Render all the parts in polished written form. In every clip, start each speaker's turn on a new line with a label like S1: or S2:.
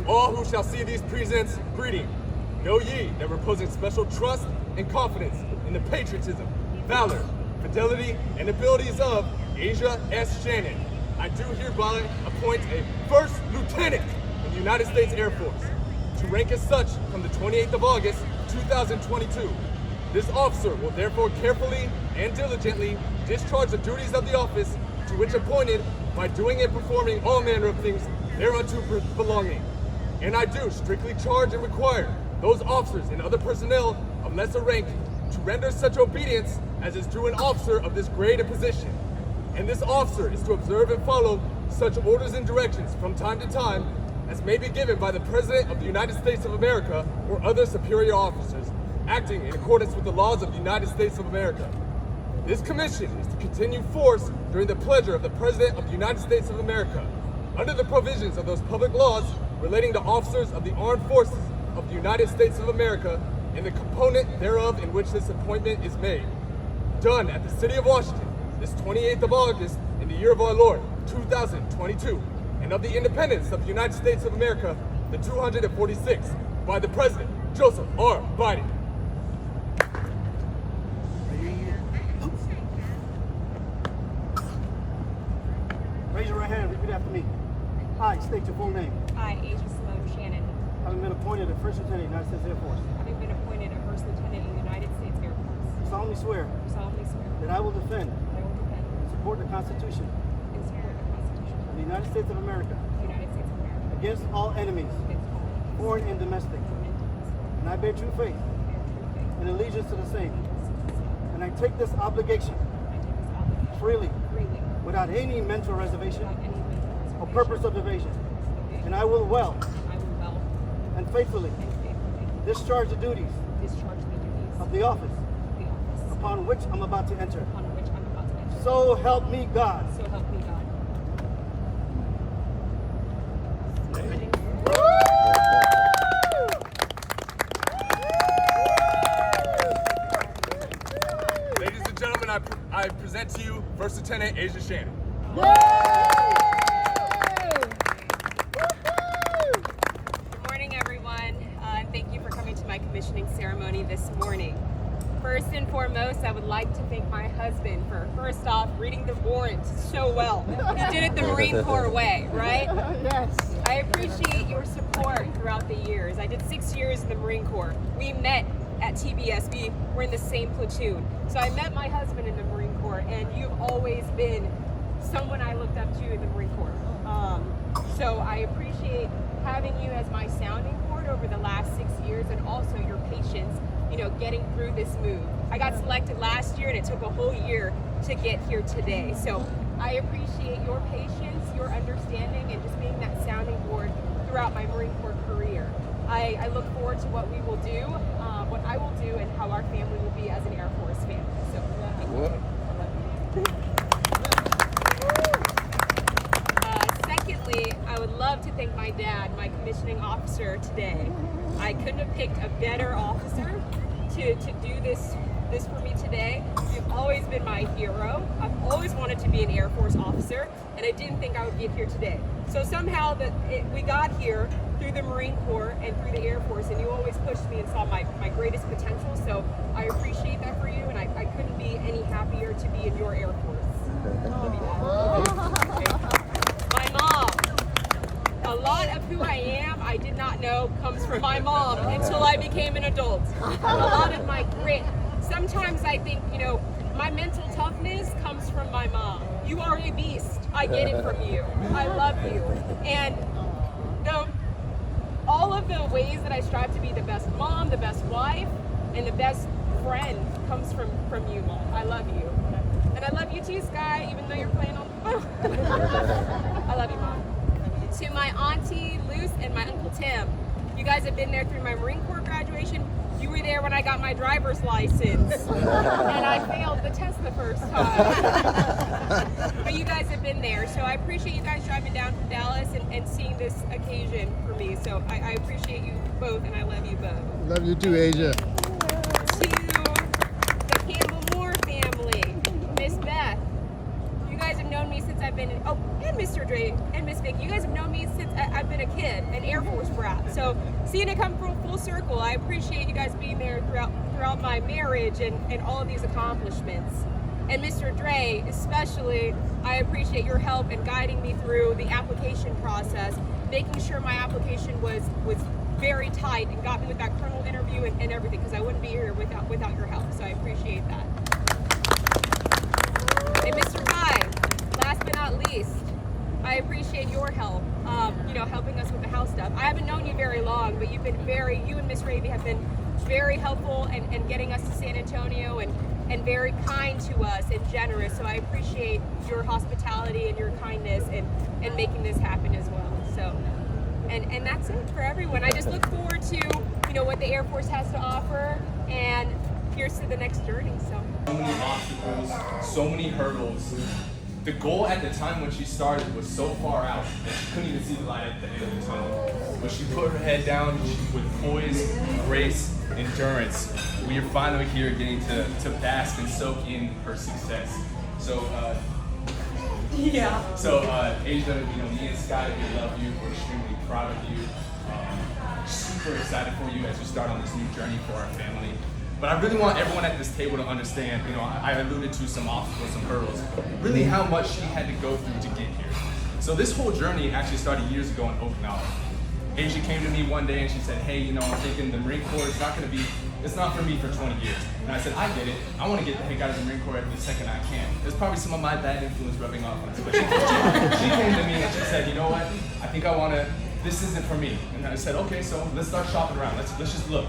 S1: all who shall see these presents, greeting. Know ye that reposing special trust and confidence in the patriotism, valor, fidelity, and abilities of Asia S. Shannon, I do hereby appoint a first lieutenant in the United States Air Force, to rank as such from the 28th of August, 2022. This officer will therefore carefully and diligently discharge the duties of the office to which appointed by doing and performing all manner of things thereunto belonging. And I do strictly charge and require those officers and other personnel of lesser rank to render such obedience as is due an officer of this grade and position. And this officer is to observe and follow such orders and directions from time to time as may be given by the President of the United States of America or other superior officers, acting in accordance with the laws of the United States of America. This commission is to continue force during the pleasure of the President of the United States of America, under the provisions of those public laws relating to officers of the armed forces of the United States of America and the component thereof in which this appointment is made. Done at the City of Washington, this 28th of August in the year of our Lord, 2022, and of the independence of the United States of America, the 246th, by the President, Joseph R. Biden.
S2: Raise your right hand, repeat after me. I state your full name.
S3: I, Asia Shannon,
S2: Having been appointed a First Lieutenant, United States Air Force,
S3: having been appointed a First Lieutenant in the United States Air Force,
S2: solemnly swear
S3: do solemnly swear
S2: that I will defend
S3: that I will defend
S2: and support the Constitution
S3: and support the Constitution
S2: of the United States of America
S3: of the United States of America
S2: against all enemies,
S3: against all enemies,
S2: foreign and domestic,
S3: foreign and domestic,
S2: and I bear true faith
S3: bear true faith
S2: and allegiance to the same.
S3: and
S2: And I take this obligation
S3: I take this obligation
S2: freely,
S3: freely,
S2: without any mental reservation
S3: without any mental
S2: or
S3: reservation
S2: purpose of evasion.
S3: or
S2: And I will well
S3: I will well
S2: and faithfully
S3: and faithfully
S2: discharge the duties
S3: discharge the duties
S2: of the office
S3: of the office
S2: upon which I'm about to enter.
S3: upon which I'm about to enter.
S2: So help me God.
S3: So help me God.
S1: Ladies and gentlemen, I present to you First Lieutenant Asia Shannon.
S3: Good morning, everyone, and thank you for coming to my commissioning ceremony this morning. First and foremost, I would like to thank my husband for, first off, reading the warrant so well. He did it the Marine Corps way, right?
S2: Yes.
S3: I appreciate your support throughout the years. I did 6 years in the Marine Corps. We met at TBS. We were in the same platoon. So I met my husband in the Marine Corps, and you've always been someone I looked up to in the Marine Corps. So I appreciate having you as my sounding board over the last 6 years, and also your patience, getting through this move. I got selected last year, and it took a whole year to get here today. So I appreciate your patience, your understanding, and just being that sounding board throughout my Marine Corps career. I look forward to what we will do, what I will do, and how our family will be as an Air Force family. So thank you. Secondly, I would love to thank my dad, my commissioning officer today. I couldn't have picked a better officer to do this for me today. You've always been my hero. I've always wanted to be an Air Force officer, and I didn't think I would get here today. So somehow we got here through the Marine Corps and through the Air Force, and you always pushed me and saw my greatest potential. So I appreciate that for you, and I couldn't be any happier to be in your Air Force. Love you, Dad. My mom. A lot of who I am, I did not know comes from my mom until I became an adult. A lot of my grit. Sometimes I think, my mental toughness comes from my mom. You are a beast. I get it from you. I love you. And all of the ways that I strive to be the best mom, the best wife, and the best friend comes from you, Mom. I love you. And I love you too, Sky, even though you're playing on the phone. I love you, Mom. To my auntie, Luce, and my Uncle Tim. You guys have been there through my Marine Corps graduation. You were there when I got my driver's license. And I failed the test the first time. But you guys have been there. So I appreciate you guys driving down from Dallas and seeing this occasion for me. So I appreciate you both, and I love you both.
S4: Love you too, Asia.
S3: To the Campbell Moore family, Miss Beth. You guys have known me since I've been in, and Mr. Dre and Miss Vicky, you guys have known me since I've been a kid, an Air Force brat. So seeing it come full circle, I appreciate you guys being there throughout my marriage and all of these accomplishments. And Mr. Dre, especially, I appreciate your help in guiding me through the application process, making sure my application was very tight and got me with that colonel interview and everything, because I wouldn't be here without your help. So I appreciate that. And Mr. Guy, last but not least, I appreciate your help, helping us with the house stuff. I haven't known you very long, but you and Miss Raby have been very helpful in getting us to San Antonio and very kind to us and generous. So I appreciate your hospitality and your kindness in making this happen as well. So, and that's it for everyone. I just look forward to, what the Air Force has to offer, and here's to the next journey.
S1: So many obstacles, so many hurdles. The goal at the time when she started was so far out that she couldn't even see the light at the end of the tunnel. But she put her head down with poise, grace, endurance. We are finally here getting to bask and soak in her success. So, Asia, me and Scott, we love you. We're extremely proud of you. Super excited for you as you start on this new journey for our family. But I really want everyone at this table to understand, I alluded to some obstacles, some hurdles, really how much she had to go through to get here. So this whole journey actually started years ago in Okinawa. Asia came to me one day and she said, hey, I'm thinking the Marine Corps is it's not for me for 20 years. And I said, I get it. I want to get the heck out of the Marine Corps every second I can. There's probably some of my bad influence rubbing off on us. But she came to me and she said, you know what? I think this isn't for me. And I said, okay, so let's start shopping around. Let's just look.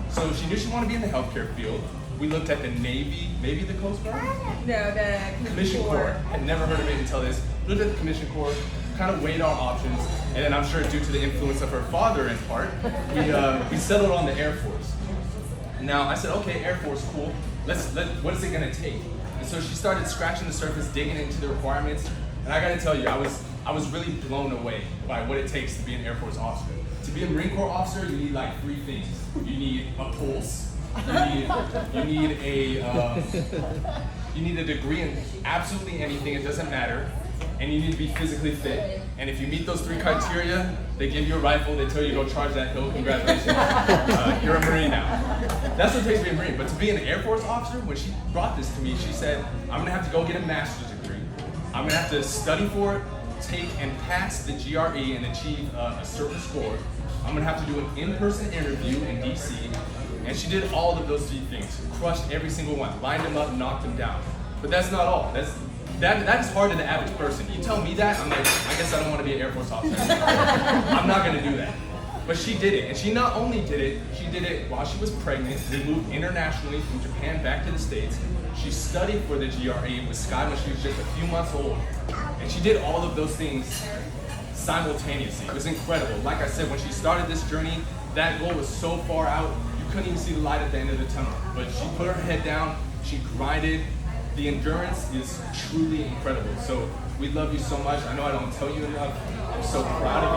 S1: So she knew she wanted to be in the healthcare field. We looked at the Navy, maybe the Coast Guard?
S3: No, the
S1: Commission Corps. Had never heard of it until this. Looked at the Commission Corps, kind of weighed our options, and then I'm sure due to the influence of her father in part, we settled on the Air Force. Now I said, okay, Air Force, cool. What is it gonna take? And so she started scratching the surface, digging into the requirements, and I gotta tell you, I was really blown away by what it takes to be an Air Force officer. To be a Marine Corps officer, you need like 3 things. You need a pulse. You need a degree in absolutely anything. It doesn't matter. And you need to be physically fit. And if you meet those 3 criteria, they give you a rifle. They tell you to go charge that hill. Congratulations, you're a Marine now. That's what it takes to be a Marine. But to be an Air Force officer, when she brought this to me, she said, I'm gonna have to go get a master's degree. I'm gonna have to study for it, take and pass the GRE and achieve a certain score. I'm gonna have to do an in-person interview in DC, and she did all of those 3 things, crushed every single one, lined them up, knocked them down. But that's not all. That is hard to the average person. You tell me that, I'm like, I guess I don't want to be an Air Force officer. I'm not gonna do that. But she did it, and she not only did it, she did it while she was pregnant. We moved internationally from Japan back to the States. She studied for the GRE with Sky when she was just a few months old. And she did all of those things simultaneously. It was incredible. Like I said, when she started this journey, that goal was so far out, you couldn't even see the light at the end of the tunnel. But she put her head down, she grinded. The endurance is truly incredible. So we love you so much. I know I don't tell you enough. I'm so proud of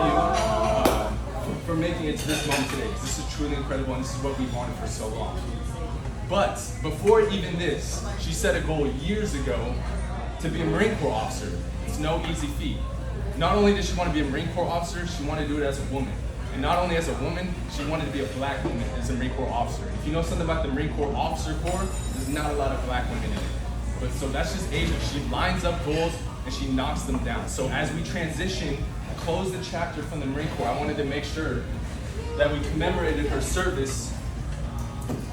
S1: you for making it to this moment today. This is truly incredible, and this is what we wanted for so long. But before even this, she set a goal years ago to be a Marine Corps officer. It's no easy feat. Not only did she want to be a Marine Corps officer, she wanted to do it as a woman. And not only as a woman, she wanted to be a black woman as a Marine Corps officer. If you know something about the Marine Corps Officer Corps, there's not a lot of black women in it. But so that's just Asia. She lines up goals and she knocks them down. So as we transition, close the chapter from the Marine Corps, I wanted to make sure that we commemorated her service with the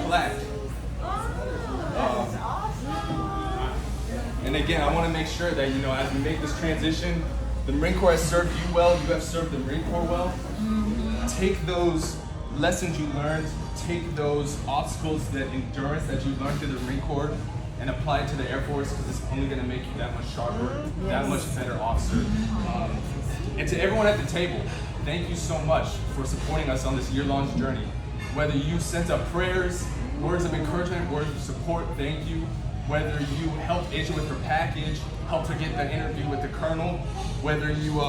S1: plaque. And again, I want to make sure that, as we make this transition, the Marine Corps has served you well, you have served the Marine Corps well. Take those lessons you learned, take those obstacles, that endurance that you learned through the Marine Corps, and apply it to the Air Force, because it's only going to make you that much sharper, that much better officer. And to everyone at the table, thank you so much for supporting us on this year-long journey. Whether you sent up prayers, words of encouragement, words of support, thank you. Whether you helped Asia with her package, helped her get the interview with the colonel, whether you,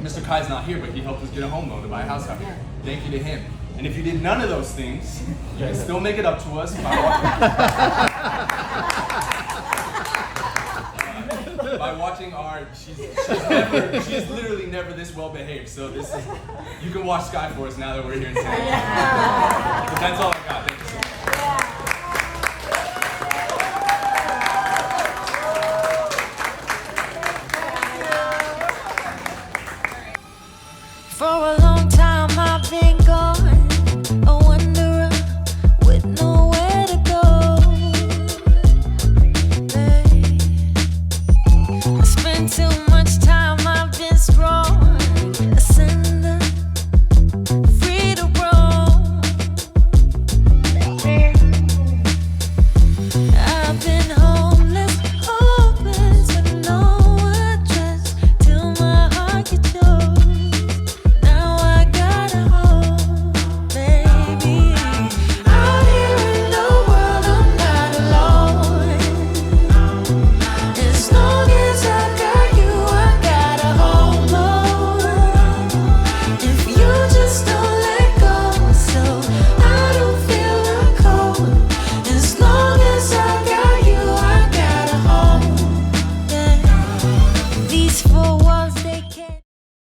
S1: Mr. Kai's not here, but he helped us get a home loan to buy a house out here. Thank you to him. And if you did none of those things, you can still make it up to us by walking.
S4: watching she's literally never this well behaved. So you can watch Sky Force now that we're here in San Diego. But that's all.